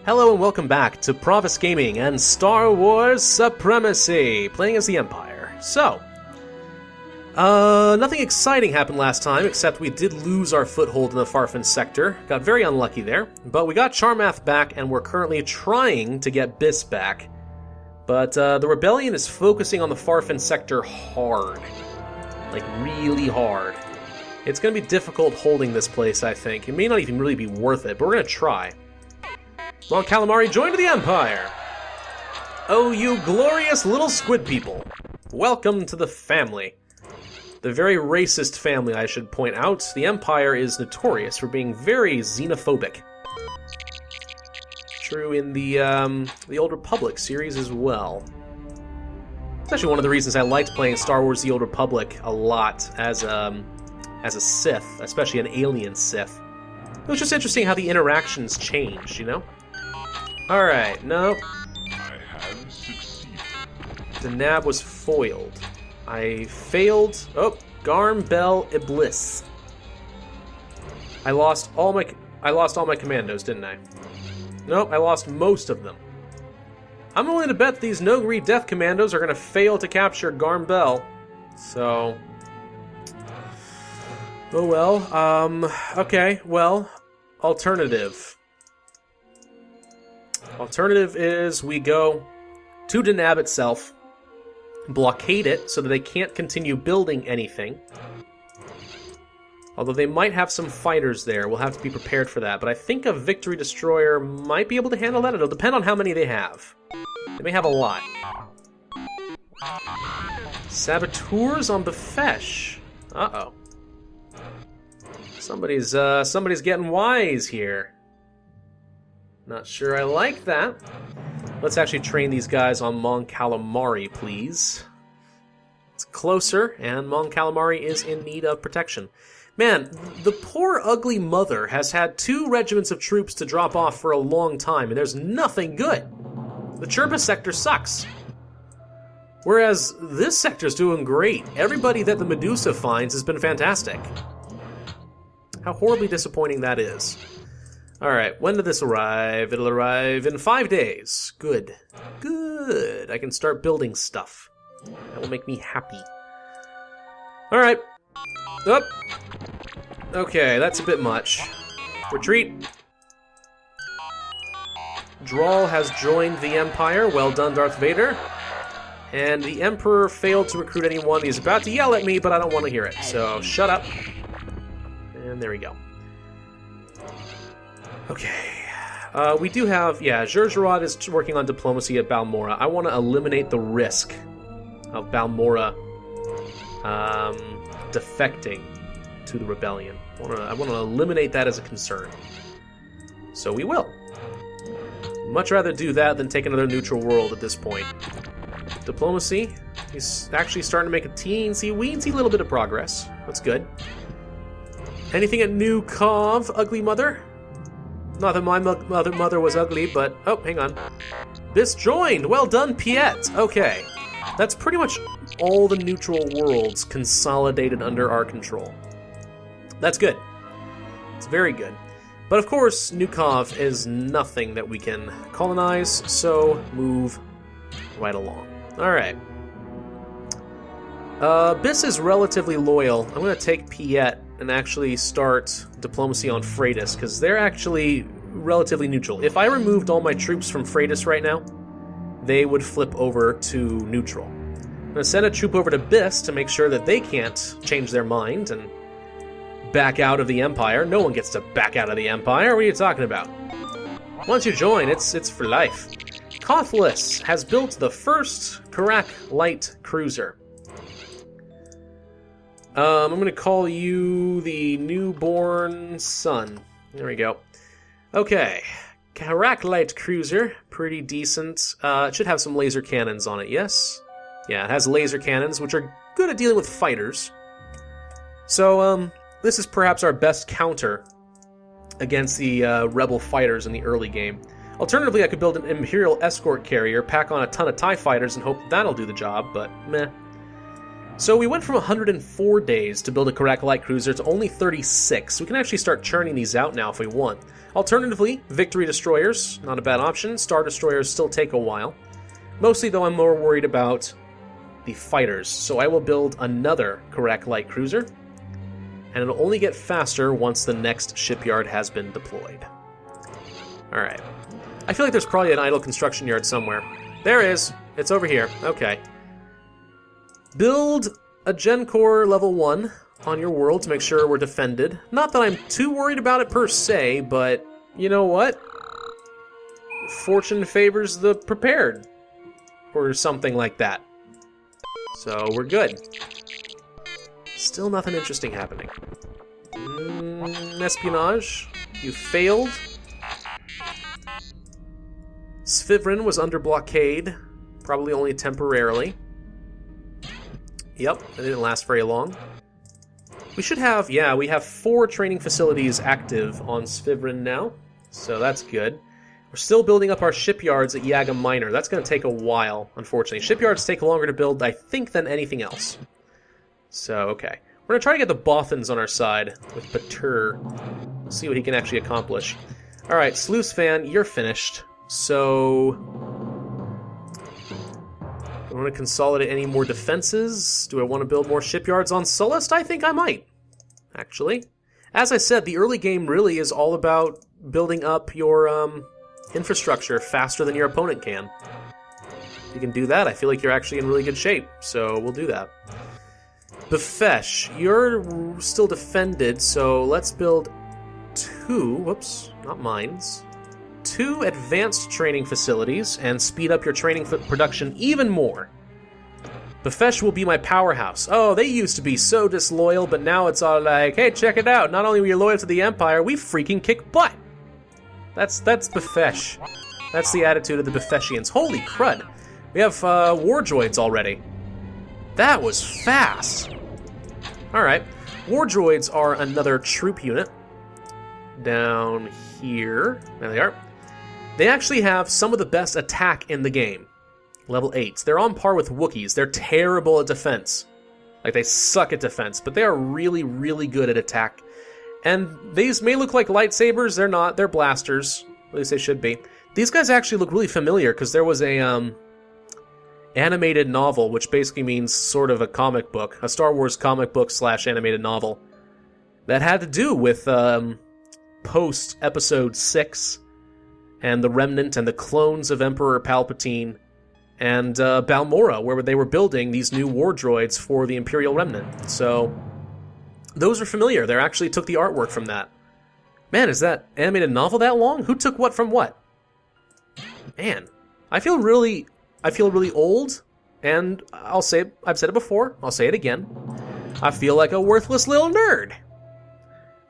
Hello and welcome back to Pravus Gaming and Star Wars Supremacy, playing as the Empire. So, nothing exciting happened last time, except we did lose our foothold in the Farfan sector. Got very unlucky there, but we got Charmath back and we're currently trying to get Bis back. But the rebellion is focusing on the Farfan sector hard. Like, really hard. It's going to be difficult holding this place, I think. It may not even really be worth it, but we're going to try. Mon Calamari joined the Empire! Oh, you glorious little squid people! Welcome to the family. The very racist family, I should point out. The Empire is notorious for being very xenophobic. True in the Old Republic series as well. It's actually one of the reasons I liked playing Star Wars The Old Republic a lot as a Sith, especially an alien Sith. It was just interesting how the interactions changed, you know? Alright, no. I have succeeded. The nab was foiled. I failed. Oh, Garm Bel Iblis. I lost all my commandos, didn't I? Nope, I lost most of them. I'm willing to bet these Nogri Death Commandos are going to fail to capture Garm Bel. So... oh well, okay, well, alternative. Alternative is we go to Denab itself, blockade it so that they can't continue building anything. Although they might have some fighters there, we'll have to be prepared for that. But I think a Victory Destroyer might be able to handle that. It'll depend on how many they have. They may have a lot. Saboteurs on Befesh. Uh-oh. Somebody's getting wise here. Not sure I like that. Let's actually train these guys on Mon Calamari, please. It's closer, and Mon Calamari is in need of protection. Man, the poor ugly mother has had 2 regiments of troops to drop off for a long time, and there's nothing good. The Chirpa sector sucks. Whereas this sector's doing great. Everybody that the Medusa finds has been fantastic. How horribly disappointing that is. Alright, when did this arrive? It'll arrive in 5 days. Good. Good. I can start building stuff. That will make me happy. Alright. Up. Okay, that's a bit much. Retreat. Drawl has joined the Empire. Well done, Darth Vader. And the Emperor failed to recruit anyone. He's about to yell at me, but I don't want to hear it. So, shut up. And there we go. Okay. We do have... yeah, Zhurjarad is working on diplomacy at Balmora. I want to eliminate the risk of Balmora defecting to the rebellion. I want to eliminate that as a concern. So we will. Much rather do that than take another neutral world at this point. Diplomacy. He's actually starting to make a teensy-weensy little bit of progress. That's good. Anything at New Cov, ugly mother? Not that my mother was ugly, but... oh, hang on. This joined! Well done, Piet! Okay. That's pretty much all the neutral worlds consolidated under our control. That's good. It's very good. But of course, Nukov is nothing that we can colonize, so move right along. Alright. Bis is relatively loyal. I'm going to take Piet and actually start diplomacy on Freitas, because they're actually relatively neutral. If I removed all my troops from Freitas right now, they would flip over to neutral. I'm going to send a troop over to Bis to make sure that they can't change their mind and back out of the Empire. No one gets to back out of the Empire. What are you talking about? Once you join, it's for life. Cothless has built the first Karak light cruiser. I'm going to call you the newborn son. There we go. Okay. Karak light cruiser. Pretty decent. It should have some laser cannons on it, yes? Yeah, it has laser cannons, which are good at dealing with fighters. So, this is perhaps our best counter against the rebel fighters in the early game. Alternatively, I could build an Imperial escort carrier, pack on a ton of TIE fighters, and hope that'll do the job, but meh. So we went from 104 days to build a Karak light cruiser to only 36. We can actually start churning these out now if we want. Alternatively, Victory Destroyers, not a bad option. Star Destroyers still take a while. Mostly, though, I'm more worried about the fighters, so I will build another Karak light cruiser, and it'll only get faster once the next shipyard has been deployed. Alright. I feel like there's probably an idle construction yard somewhere. There is! It's over here. Okay. Build a Gen Core level 1 on your world to make sure we're defended. Not that I'm too worried about it per se, but you know what? Fortune favors the prepared. Or something like that. So we're good. Still nothing interesting happening. Espionage. You failed. Svivrin was under blockade. Probably only temporarily. Yep, it didn't last very long. We should have, yeah, we have 4 training facilities active on Svivrin now. So that's good. We're still building up our shipyards at Yaga Minor. That's going to take a while, unfortunately. Shipyards take longer to build, I think, than anything else. So, okay. We're going to try to get the Bothans on our side with Batur. We'll see what he can actually accomplish. Alright, Sluice-Fan, you're finished. So... do I want to consolidate any more defenses? Do I want to build more shipyards on Sullust? I think I might, actually. As I said, the early game really is all about building up your, infrastructure faster than your opponent can. If you can do that, I feel like you're actually in really good shape, so we'll do that. Befesh, you're still defended, so let's build 2, whoops, not mines, 2 advanced training facilities and speed up your training production even more. Befesh will be my powerhouse. Oh, they used to be so disloyal, but now it's all like, hey, check it out, not only are we loyal to the Empire, we freaking kick butt. That's Befesh. That's the attitude of the Befeshians. Holy crud. We have war droids already. That was fast. Alright. War droids are another troop unit. Down here. There they are. They actually have some of the best attack in the game. Level 8s. They're on par with Wookiees.Ey're terrible at defense. Like, they suck at defense, but they are really, really good at attack. And these may look like lightsabers, they're not, they're blasters. At least they should be. These guys actually look really familiar, because there was a, animated novel, which basically means sort of a comic book, a Star Wars comic book / animated novel, that had to do with, post-Episode 6, and the Remnant, and the clones of Emperor Palpatine, and, Balmorra, where they were building these new war droids for the Imperial Remnant. So... those are familiar. They actually took the artwork from that. Man, is that animated novel that long? Who took what from what? Man, I feel really old, and I've said it before, I'll say it again. I feel like a worthless little nerd.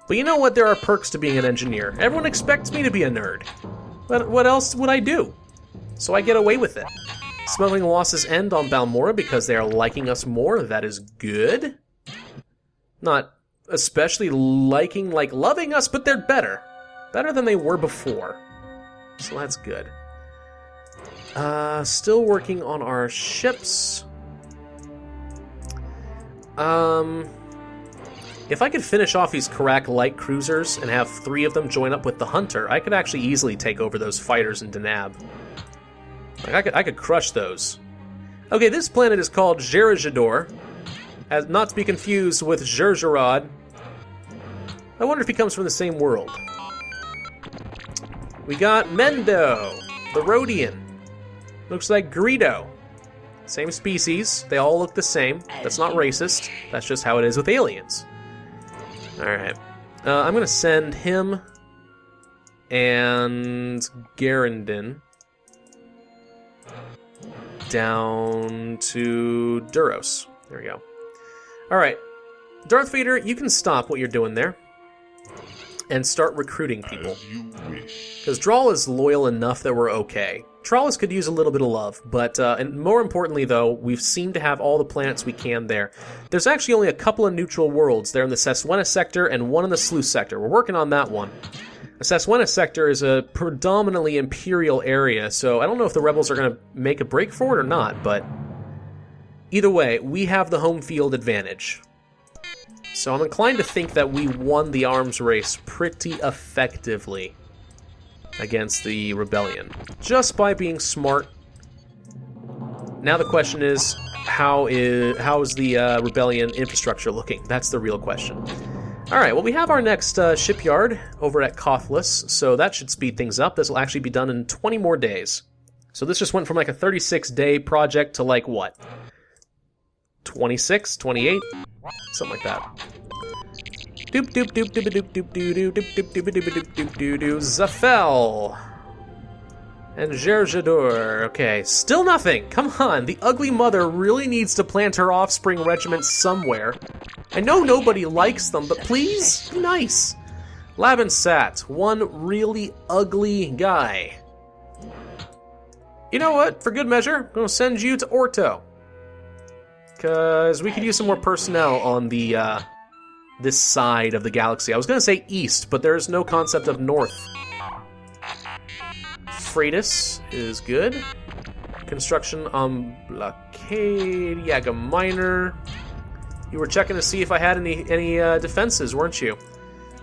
But you know what? There are perks to being an engineer. Everyone expects me to be a nerd. But what else would I do? So I get away with it. Smuggling losses end on Balmorra because they are liking us more. That is good. Not especially liking, like, loving us, but they're better. Better than they were before. So that's good. Still working on our ships. If I could finish off these Karak light cruisers and have 3 of them join up with the Hunter, I could actually easily take over those fighters in Denab. Like, I could crush those. Okay, this planet is called Jerijador. As not to be confused with Jerjerod. I wonder if he comes from the same world. We got Mendo, the Rhodian. Looks like Greedo. Same species. They all look the same. That's not racist. That's just how it is with aliens. Alright. I'm going to send him and Garandin down to Duros. There we go. Alright. Darth Vader, you can stop what you're doing there and start recruiting people. Because Drawl is loyal enough that we're okay. Trollis could use a little bit of love, but and more importantly, though, we seem to have all the planets we can there. There's actually only a couple of neutral worlds. They're in the Seswena sector and one in the Sluice sector. We're working on that one. The Seswena sector is a predominantly Imperial area, so I don't know if the Rebels are going to make a break for it or not, but either way, we have the home field advantage. So I'm inclined to think that we won the arms race pretty effectively. against the rebellion. Just by being smart. Now the question is, how is the rebellion infrastructure looking? That's the real question. Alright, well we have our next shipyard over at Cothless, so that should speed things up. This will actually be done in 20 more days. So this just went from like a 36-day project to like what? 26, 28? Something like that. Doop doop doop doop doop doop doop doop doop doop doop doop doop doop doop doop. Zafel. And Gerjador. Okay, still nothing. Come on, the ugly mother really needs to plant her offspring regiment somewhere. I know nobody likes them, but please, be nice. Labinsat, one really ugly guy. You know what? For good measure, I'm going to send you to Orto. Because we could use some more personnel on the this side of the galaxy. I was going to say east, but there's no concept of north. Freitas is good. Construction on Blockade, Yaga Minor. You were checking to see if I had any defenses, weren't you?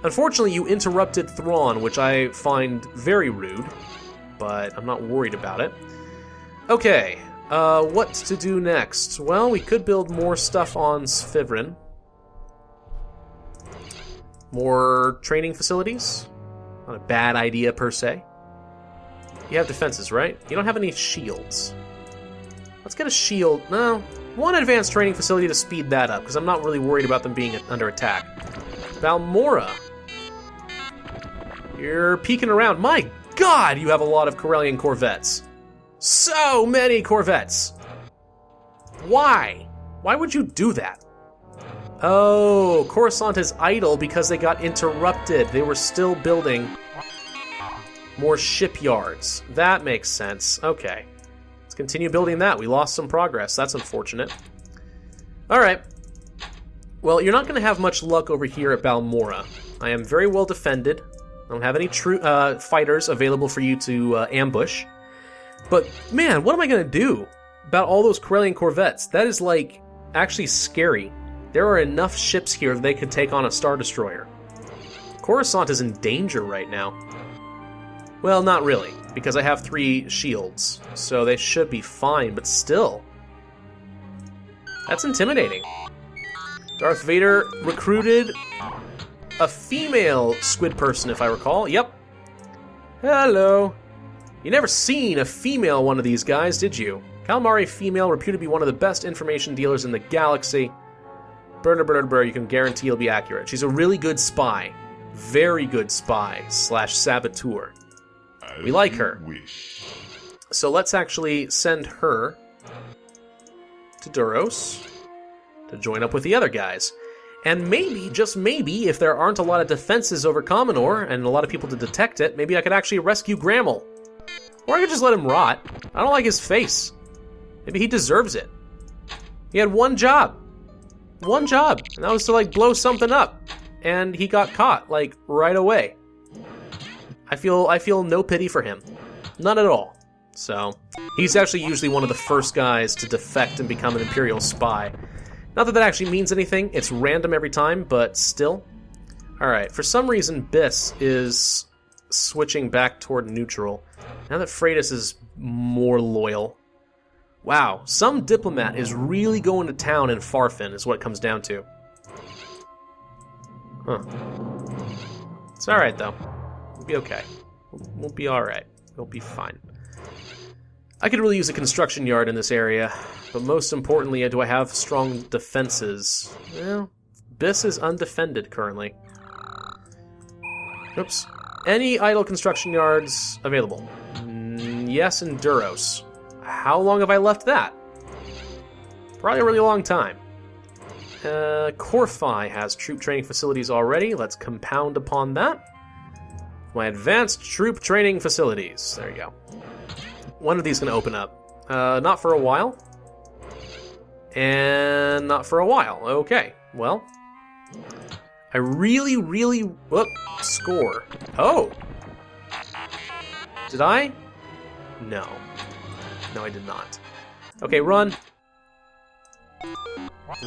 Unfortunately, you interrupted Thrawn, which I find very rude, but I'm not worried about it. Okay, what to do next? Well, we could build more stuff on Sfivrin. More training facilities. Not a bad idea, per se. You have defenses, right? You don't have any shields. Let's get a shield. No, one advanced training facility to speed that up, because I'm not really worried about them being under attack. Balmora. You're peeking around. My God, you have a lot of Corellian corvettes. So many corvettes. Why? Why would you do that? Oh, Coruscant is idle because they got interrupted. They were still building more shipyards. That makes sense. Okay. Let's continue building that. We lost some progress. That's unfortunate. Alright. Well, you're not going to have much luck over here at Balmora. I am very well defended. I don't have any true fighters available for you to ambush. But, man, what am I going to do about all those Corellian corvettes? That is, like, actually scary. There are enough ships here that they could take on a Star Destroyer. Coruscant is in danger right now. Well, not really, because I have 3 shields, so they should be fine, but still. That's intimidating. Darth Vader recruited a female squid person, if I recall. Yep. Hello. You never seen a female one of these guys, did you? Calamari female, reputed to be one of the best information dealers in the galaxy. You can guarantee he'll be accurate. She's a really good spy. Very good spy / saboteur. We like her. So let's actually send her to Duros to join up with the other guys. And maybe, just maybe, if there aren't a lot of defenses over Commenor and a lot of people to detect it, maybe I could actually rescue Grammel. Or I could just let him rot. I don't like his face. Maybe he deserves it. He had one job. One job. And that was to, like, blow something up. And he got caught, like, right away. I feel no pity for him. None at all. So, he's actually usually one of the first guys to defect and become an Imperial spy. Not that that actually means anything. It's random every time, but still. Alright, for some reason, Biss is switching back toward neutral. Now that Freitas is more loyal. Wow, some diplomat is really going to town in Farfin, is what it comes down to. Huh. It's alright, though. We'll be okay. We'll be alright. We'll be fine. I could really use a construction yard in this area, but most importantly, do I have strong defenses? Well, Biss is undefended currently. Oops. Any idle construction yards available? Yes, in Duros. How long have I left that? Probably a really long time. Corfi has troop training facilities already. Let's compound upon that. My advanced troop training facilities. There you go. When are these going to open up? Not for a while. And not for a while. Okay, well. I really... Whoop, score. Oh! Did I? No. No, I did not. Okay, run.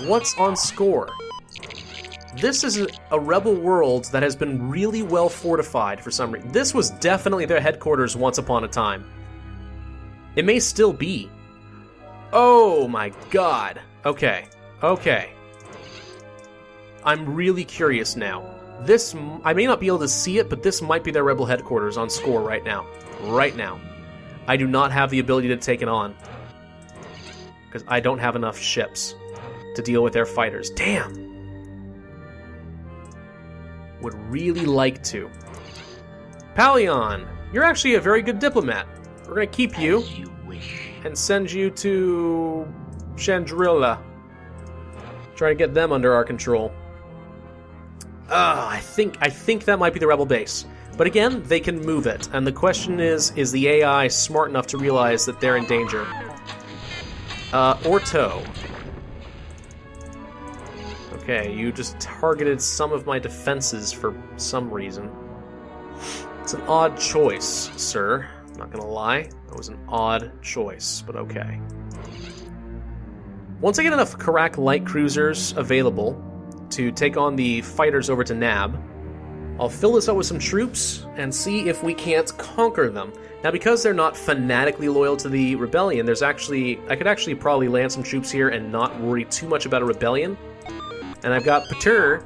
What's on score? This is a rebel world that has been really well fortified for some reason. This was definitely their headquarters once upon a time. It may still be. Oh my god. Okay. Okay. I'm really curious now. This, I may not be able to see it, but this might be their rebel headquarters on score right now. Right now. I do not have the ability to take it on. Because I don't have enough ships to deal with their fighters. Damn! Would really like to. Palion, you're actually a very good diplomat. We're going to keep you and send you to Chandrilla. Try to get them under our control. I think that might be the rebel base. But again, they can move it. And the question is the AI smart enough to realize that they're in danger? Orto. Okay, you just targeted some of my defenses for some reason. It's an odd choice, sir. I'm not gonna lie. That was an odd choice, but okay. Once I get enough Karak light cruisers available to take on the fighters over to Nab, I'll fill this up with some troops and see if we can't conquer them. Now, because they're not fanatically loyal to the rebellion, I could actually probably land some troops here and not worry too much about a rebellion. And I've got Patur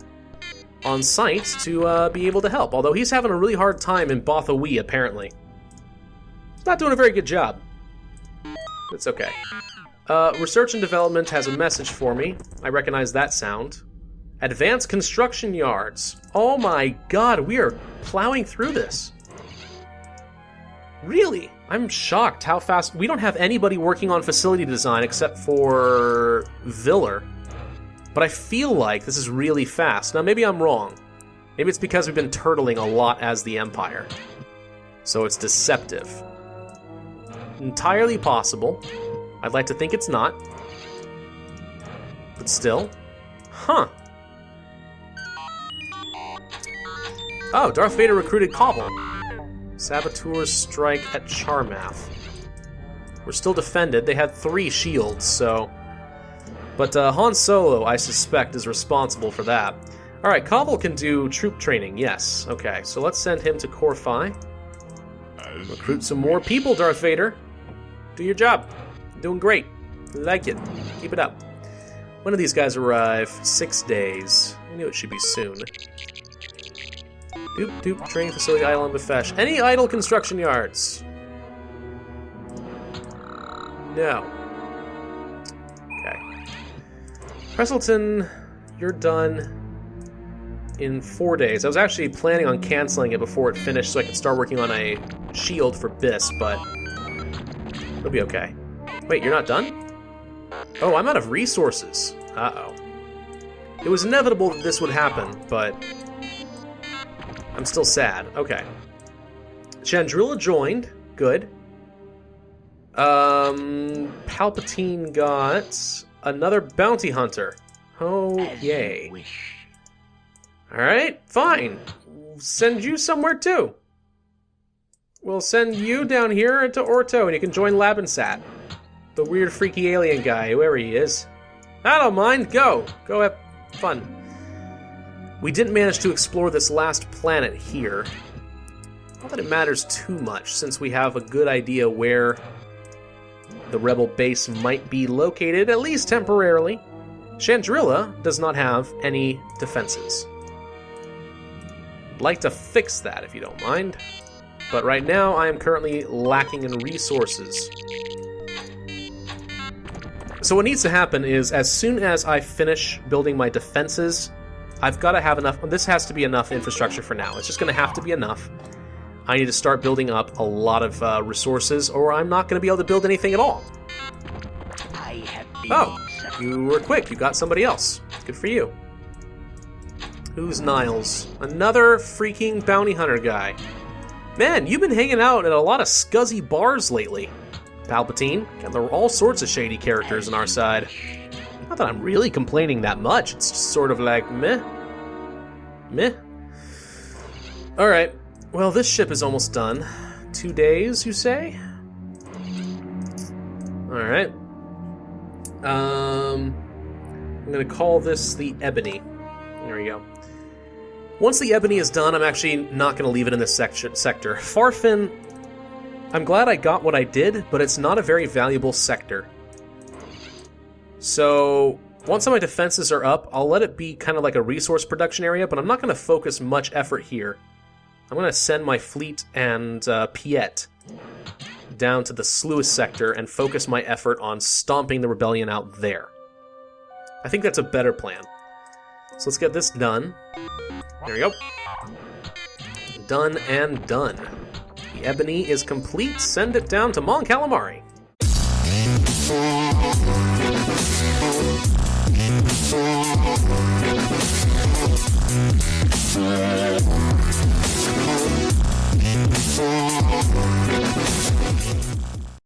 on site to be able to help, although he's having a really hard time in Bothawi, apparently. He's not doing a very good job. It's okay. Research and Development has a message for me. I recognize that sound. Advanced Construction Yards. Oh my god, we are plowing through this. Really? I'm shocked how fast... We don't have anybody working on facility design except for Viller. But I feel like this is really fast. Now, maybe I'm wrong. Maybe it's because we've been turtling a lot as the Empire. So it's deceptive. Entirely possible. I'd like to think it's not. But still. Huh. Oh, Darth Vader recruited Cobble. Saboteurs strike at Charmath. We're still defended. They had 3 shields, so... But Han Solo, I suspect, is responsible for that. Alright, Cobble can do troop training, yes. Okay, so let's send him to Corfi. Recruit some more people, Darth Vader. Do your job. Doing great. Like it. Keep it up. When do these guys arrive? 6 days. I knew it should be soon. Doop doop, training facility idle on Befesh. Any idle construction yards? No. Okay. Presselton, you're done in 4 days. I was actually planning on canceling it before it finished so I could start working on a shield for Biss, but it'll be okay. Wait, you're not done? Oh, I'm out of resources. Uh-oh. It was inevitable that this would happen, but I'm still sad. Okay. Chandrilla joined. Good. Palpatine got another bounty hunter. Oh, yay. Alright, fine. Send you somewhere too. We'll send you down here to Orto and you can join Labinsat. The weird freaky alien guy, whoever he is. I don't mind. Go. Go have fun. We didn't manage to explore this last planet here. Not that it matters too much, since we have a good idea where the rebel base might be located, at least temporarily. Chandrilla does not have any defenses. I'd like to fix that, if you don't mind. But right now, I am currently lacking in resources. So what needs to happen is, as soon as I finish building my defenses, I've got to have enough... This has to be enough infrastructure for now. It's just going to have to be enough. I need to start building up a lot of resources, or I'm not going to be able to build anything at all. Oh, you were quick. You got somebody else. Good for you. Who's Niles? Another freaking bounty hunter guy. Man, you've been hanging out at a lot of scuzzy bars lately. Palpatine. And there are all sorts of shady characters on our side. Not that I'm really complaining that much. It's just sort of like, meh. Meh. Alright. Well, this ship is almost done. 2 days, you say? Alright. I'm gonna call this the Ebony. There we go. Once the ebony is done, I'm actually not going to leave it in this sector. Farfin, I'm glad I got what I did, but it's not a very valuable sector. So, once my defenses are up, I'll let it be kind of like a resource production area, but I'm not going to focus much effort here. I'm going to send my fleet and Piet down to the Sluice sector and focus my effort on stomping the rebellion out there. I think that's a better plan. So let's get this done. There we go. Done and done. The ebony is complete. Send it down to Mon Calamari.